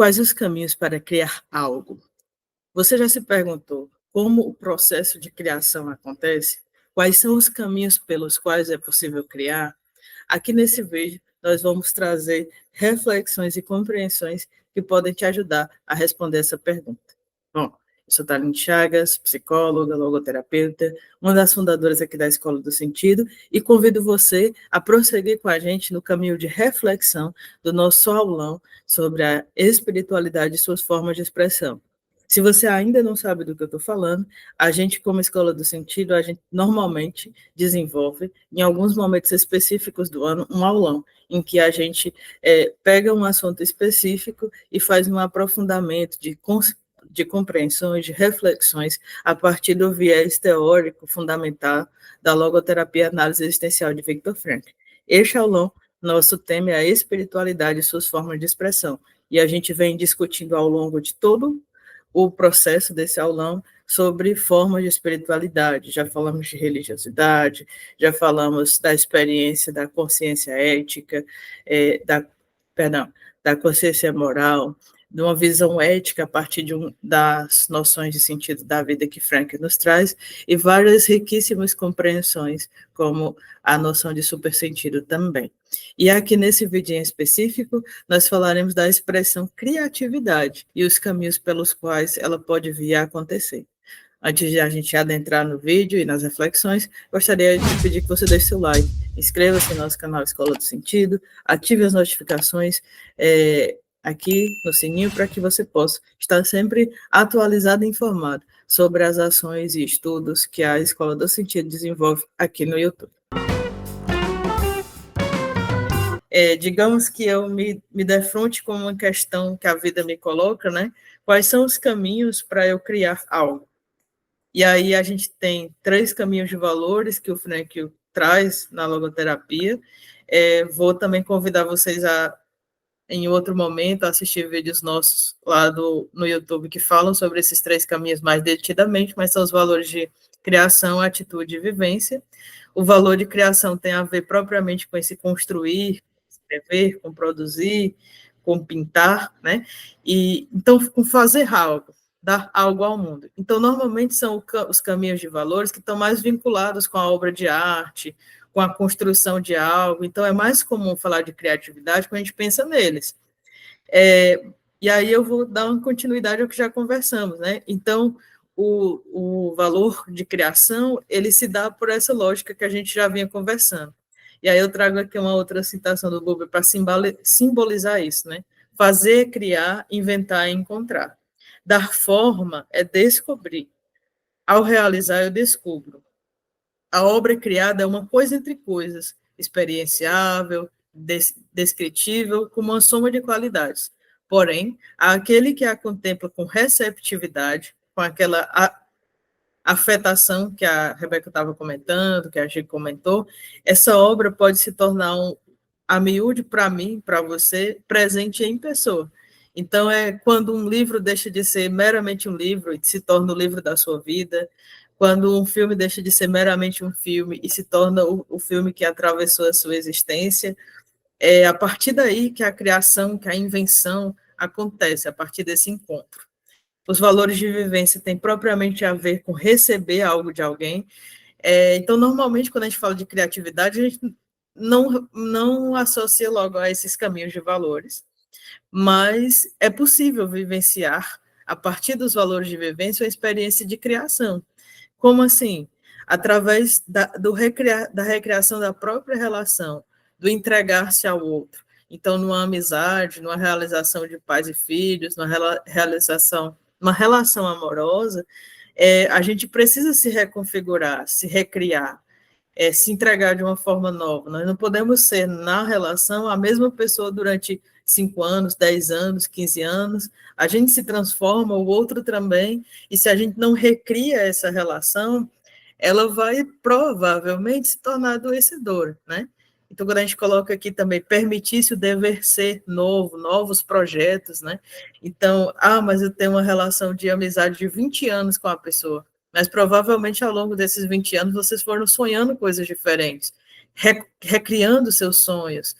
Quais os caminhos para criar algo? Você já se perguntou como o processo de criação acontece? Quais são os caminhos pelos quais é possível criar? Aqui nesse vídeo, nós vamos trazer reflexões e compreensões que podem te ajudar a responder essa pergunta. Bom, eu sou Thaline Chagas, psicóloga, logoterapeuta, uma das fundadoras aqui da Escola do Sentido, e convido você a prosseguir com a gente no caminho de reflexão do nosso aulão sobre a espiritualidade e suas formas de expressão. Se você ainda não sabe do que eu estou falando, a gente, como Escola do Sentido, a gente normalmente desenvolve, em alguns momentos específicos do ano, um aulão, em que a gente pega um assunto específico e faz um aprofundamento de compreensões, de reflexões, a partir do viés teórico fundamental da logoterapia análise existencial de Viktor Frankl. Este aulão, nosso tema é a espiritualidade e suas formas de expressão, e a gente vem discutindo ao longo de todo o processo desse aulão sobre formas de espiritualidade. Já falamos de religiosidade, já falamos da experiência da consciência ética, da consciência moral, de uma visão ética a partir das noções de sentido da vida que Frankl nos traz, e várias riquíssimas compreensões, como a noção de supersentido também. E aqui nesse vídeo em específico, nós falaremos da expressão criatividade e os caminhos pelos quais ela pode vir a acontecer. Antes de a gente adentrar no vídeo e nas reflexões, gostaria de pedir que você deixe seu like, inscreva-se no nosso canal Escola do Sentido, ative as notificações aqui no sininho para que você possa estar sempre atualizado e informado sobre as ações e estudos que a Escola do Sentido desenvolve aqui no YouTube. Digamos que eu me defronte com uma questão que a vida me coloca, né? Quais são os caminhos para eu criar algo? E aí a gente tem 3 caminhos de valores que o Frankl traz na logoterapia. Vou também convidar vocês em outro momento, assistir vídeos nossos lá no YouTube que falam sobre esses 3 caminhos mais detidamente, mas são os valores de criação, atitude e vivência. O valor de criação tem a ver propriamente com esse construir, escrever, com produzir, com pintar, né? E então, com fazer algo, dar algo ao mundo. Então, normalmente são os caminhos de valores que estão mais vinculados com a obra de arte, com a construção de algo. Então, é mais comum falar de criatividade quando a gente pensa neles. E aí eu vou dar uma continuidade ao que já conversamos, né? Então, o valor de criação, ele se dá por essa lógica que a gente já vinha conversando. E aí eu trago aqui uma outra citação do Buber para simbolizar isso, né? Fazer, criar, inventar e encontrar. Dar forma é descobrir. Ao realizar, eu descubro. A obra criada é uma coisa entre coisas, experienciável, descritível, com uma soma de qualidades. Porém, aquele que a contempla com receptividade, com aquela afetação que a Rebeca estava comentando, que a Gi comentou, essa obra pode se tornar a miúde para mim, para você, presente em pessoa. Então, é quando um livro deixa de ser meramente um livro e se torna o livro da sua vida, quando um filme deixa de ser meramente um filme e se torna o filme que atravessou a sua existência, é a partir daí que a criação, que a invenção acontece, a partir desse encontro. Os valores de vivência têm propriamente a ver com receber algo de alguém. Então, normalmente, quando a gente fala de criatividade, a gente não associa logo a esses caminhos de valores, mas é possível vivenciar, a partir dos valores de vivência, uma experiência de criação. Como assim? Através da recriação da própria relação, do entregar-se ao outro. Então, numa amizade, numa realização de pais e filhos, uma relação amorosa, a gente precisa se reconfigurar, se recriar, se entregar de uma forma nova. Nós não podemos ser, na relação, a mesma pessoa durante 5 anos, 10 anos, 15 anos. A gente se transforma, o outro também, e se a gente não recria essa relação, ela vai provavelmente se tornar adoecedora, né? Então, quando a gente coloca aqui também, permitir-se o dever ser novo, novos projetos, né? Então, mas eu tenho uma relação de amizade de 20 anos com a pessoa, mas provavelmente ao longo desses 20 anos vocês foram sonhando coisas diferentes. recriando seus sonhos,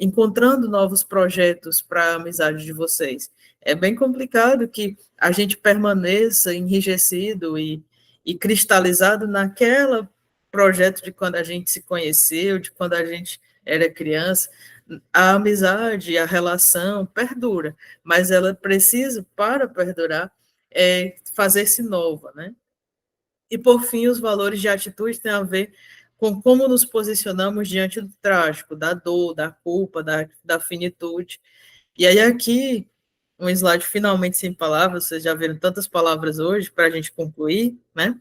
encontrando novos projetos para a amizade de vocês. É bem complicado que a gente permaneça enrijecido e cristalizado naquele projeto de quando a gente se conheceu, de quando a gente era criança. A amizade, a relação perdura, mas ela precisa, para perdurar, fazer-se nova, né? E, por fim, os valores de atitude têm a ver com como nos posicionamos diante do trágico, da dor, da culpa, da finitude. E aí, aqui, um slide finalmente sem palavras, vocês já viram tantas palavras hoje, para a gente concluir, né?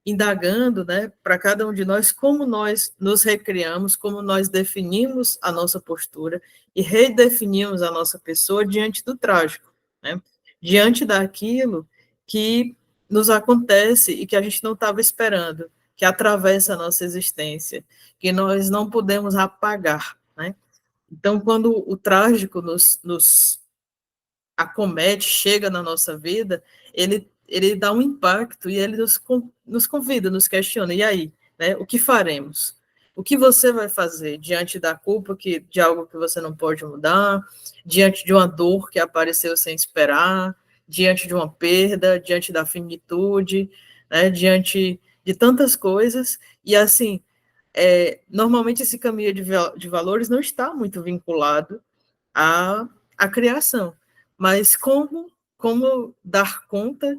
Indagando, né, para cada um de nós, como nós nos recriamos, como nós definimos a nossa postura e redefinimos a nossa pessoa diante do trágico, né? Diante daquilo que nos acontece e que a gente não estava esperando, que atravessa a nossa existência, que nós não podemos apagar, né? Então, quando o trágico nos acomete, chega na nossa vida, ele dá um impacto e ele nos convida, nos questiona. E aí, né, o que faremos? O que você vai fazer diante da culpa de algo que você não pode mudar, diante de uma dor que apareceu sem esperar, diante de uma perda, diante da finitude, né, diante de tantas coisas. E assim, normalmente esse caminho de valores não está muito vinculado à criação, mas como dar conta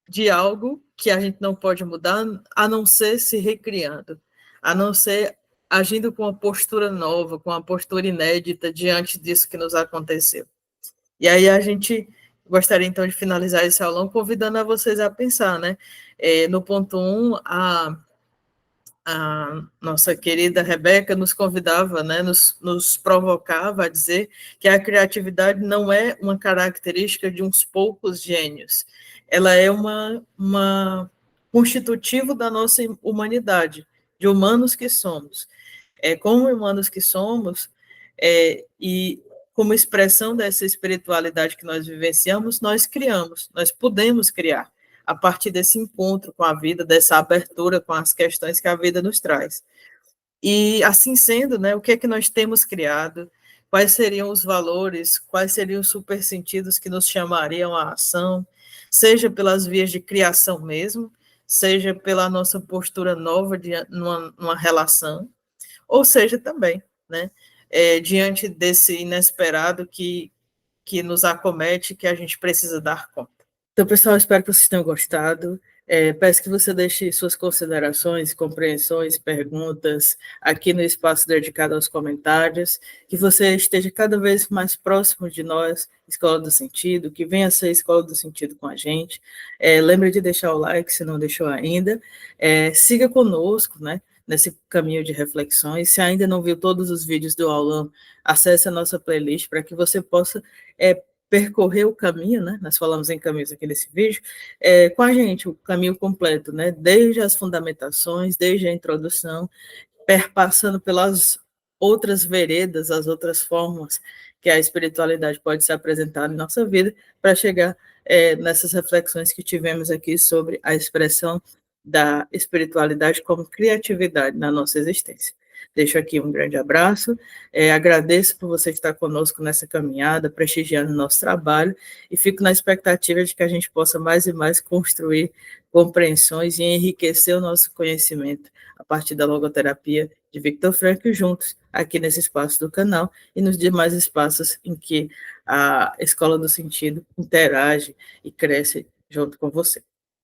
de algo que a gente não pode mudar, a não ser se recriando, a não ser agindo com uma postura nova, com uma postura inédita diante disso que nos aconteceu. E aí a gente gostaria, então, de finalizar esse aulão convidando a vocês a pensar, né? No ponto 1, a nossa querida Rebeca nos convidava, né, nos provocava a dizer que a criatividade não é uma característica de uns poucos gênios, ela é uma constitutivo da nossa humanidade, de humanos que somos. Como humanos que somos, e como expressão dessa espiritualidade que nós vivenciamos, nós criamos, nós podemos criar a partir desse encontro com a vida, dessa abertura com as questões que a vida nos traz. E assim sendo, né, o que é que nós temos criado? Quais seriam os valores? Quais seriam os supersentidos que nos chamariam à ação? Seja pelas vias de criação mesmo, seja pela nossa postura nova numa relação, ou seja também, né, diante desse inesperado que nos acomete, que a gente precisa dar conta. Então, pessoal, espero que vocês tenham gostado. Peço que você deixe suas considerações, compreensões, perguntas aqui no espaço dedicado aos comentários, que você esteja cada vez mais próximo de nós, Escola do Sentido, que venha ser Escola do Sentido com a gente. Lembre de deixar o like, se não deixou ainda. Siga conosco, né, nesse caminho de reflexões. Se ainda não viu todos os vídeos do aulão, acesse a nossa playlist para que você possa percorrer o caminho, né? Nós falamos em caminhos aqui nesse vídeo, com a gente, o caminho completo, né? Desde as fundamentações, desde a introdução, perpassando pelas outras veredas, as outras formas que a espiritualidade pode se apresentar em nossa vida, para chegar nessas reflexões que tivemos aqui sobre a expressão da espiritualidade como criatividade na nossa existência. Deixo aqui um grande abraço, agradeço por você estar conosco nessa caminhada, prestigiando o nosso trabalho, e fico na expectativa de que a gente possa mais e mais construir compreensões e enriquecer o nosso conhecimento a partir da logoterapia de Viktor Frankl, juntos aqui nesse espaço do canal e nos demais espaços em que a Escola do Sentido interage e cresce junto com você.